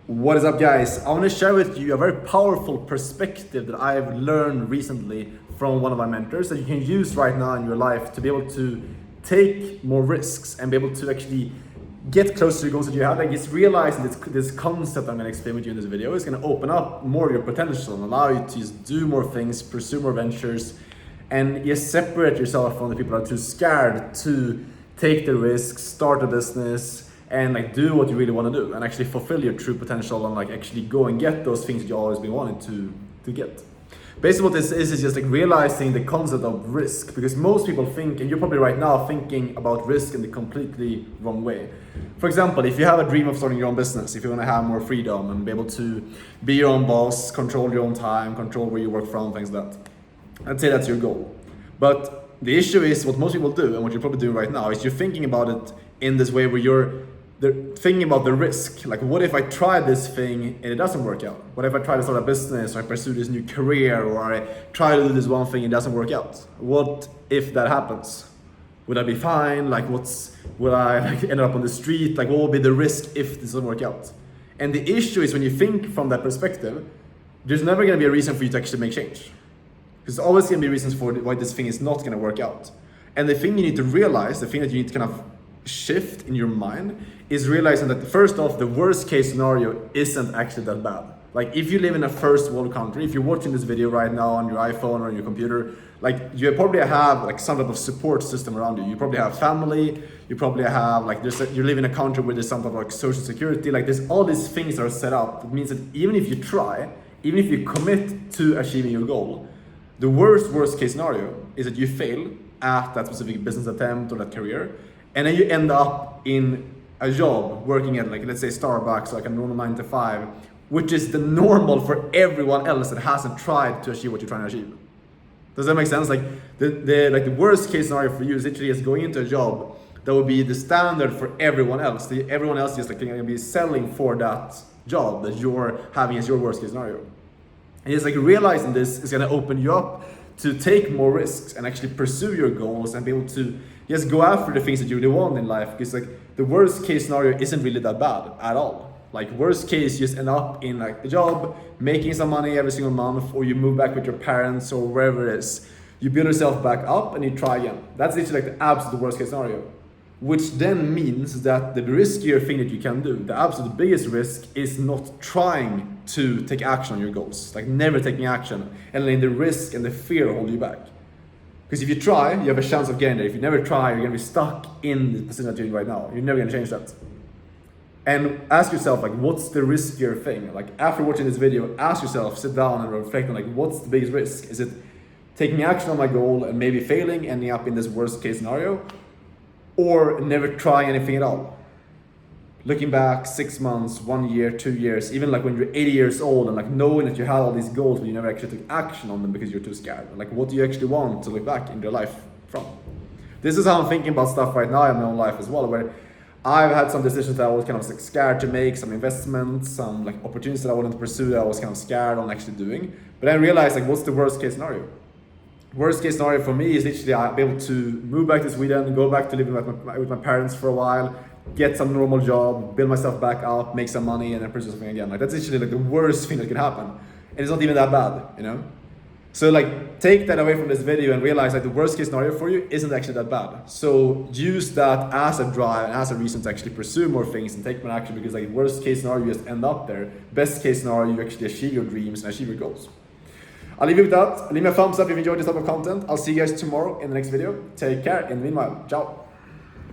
What is up, guys? I want to share with you a very powerful perspective that I've learned recently from one of my mentors that you can use right now in your life to be able to take more risks and be able to actually get closer to the goals that you have. Like, it's realizing this concept I'm going to explain with you in this video is going to open up more of your potential and allow you to just do more things, pursue more ventures, and just separate yourself from the people that are too scared to take the risks, start a business, and like do what you really want to do and actually fulfill your true potential and like actually go and get those things that you always been wanting to get. Basically what this is just like realizing the concept of risk, because most people think, and you're probably right now thinking about risk in the completely wrong way. For example, if you have a dream of starting your own business, if you want to have more freedom and be able to be your own boss, control your own time, control where you work from, things like that, I'd say that's your goal. But the issue is what most people do, and what you're probably doing right now, is you're thinking about it in this way where they're thinking about the risk. Like, what if I try this thing and it doesn't work out? What if I try to start a business, or I pursue this new career, or I try to do this one thing and it doesn't work out? What if that happens? Would I be fine? Like, will I like end up on the street? Like, what will be the risk if this doesn't work out? And the issue is when you think from that perspective, there's never going to be a reason for you to actually make change. There's always going to be reasons for why this thing is not going to work out. And the thing you need to realize, the thing that you need to kind of shift in your mind, is realizing that first off, the worst case scenario isn't actually that bad. Like, if you live in a first world country, if you're watching this video right now on your iPhone or on your computer, like, you probably have like some type of support system around you. You probably have family, you probably have like you live in a country where there's some type of like social security, like there's all these things that are set up. It means that even if you try, even if you commit to achieving your goal, the worst case scenario is that you fail at that specific business attempt or that career, and then you end up in a job working at, like, let's say Starbucks, like a normal 9 to 5, which is the normal for everyone else that hasn't tried to achieve what you're trying to achieve. Does that make sense? Like the worst case scenario for you is literally just going into a job that would be the standard for everyone else. Everyone else is like going to be selling for that job that you're having as your worst case scenario. And just like realizing this is going to open you up to take more risks and actually pursue your goals and be able to just go after the things that you really want in life. Because like the worst case scenario isn't really that bad at all. Like, worst case, you just end up in like a job, making some money every single month, or you move back with your parents or wherever it is. You build yourself back up and you try again. That's literally like the absolute worst case scenario. Which then means that the riskier thing that you can do, the absolute biggest risk, is not trying to take action on your goals. Like, never taking action, and letting the risk and the fear hold you back. Because if you try, you have a chance of getting there. If you never try, you're going to be stuck in the position that you're in right now. You're never going to change that. And ask yourself, like, what's the riskier thing? Like, after watching this video, ask yourself, sit down and reflect on, like, what's the biggest risk? Is it taking action on my goal and maybe failing, ending up in this worst case scenario? Or never trying anything at all? Looking back 6 months, 1 year, 2 years, even like when you're 80 years old, and like knowing that you had all these goals but you never actually took action on them because you're too scared. Like, what do you actually want to look back in your life from? This is how I'm thinking about stuff right now in my own life as well, where I've had some decisions that I was kind of like scared to make, some investments, some like opportunities that I wanted to pursue that I was kind of scared on actually doing. But I realized, like, what's the worst case scenario? Worst case scenario for me is literally I'll be able to move back to Sweden, go back to living with my parents for a while, get some normal job, build myself back up, make some money, and then pursue something again. Like, that's literally like the worst thing that could happen. And it's not even that bad, you know? So like, take that away from this video and realize like the worst case scenario for you isn't actually that bad. So use that as a drive and as a reason to actually pursue more things and take more action, because like, worst case scenario, you just end up there. Best case scenario, you actually achieve your dreams and achieve your goals. I'll leave you with that. Leave me a thumbs up if you enjoyed this type of content. I'll see you guys tomorrow in the next video. Take care. In the meanwhile, ciao.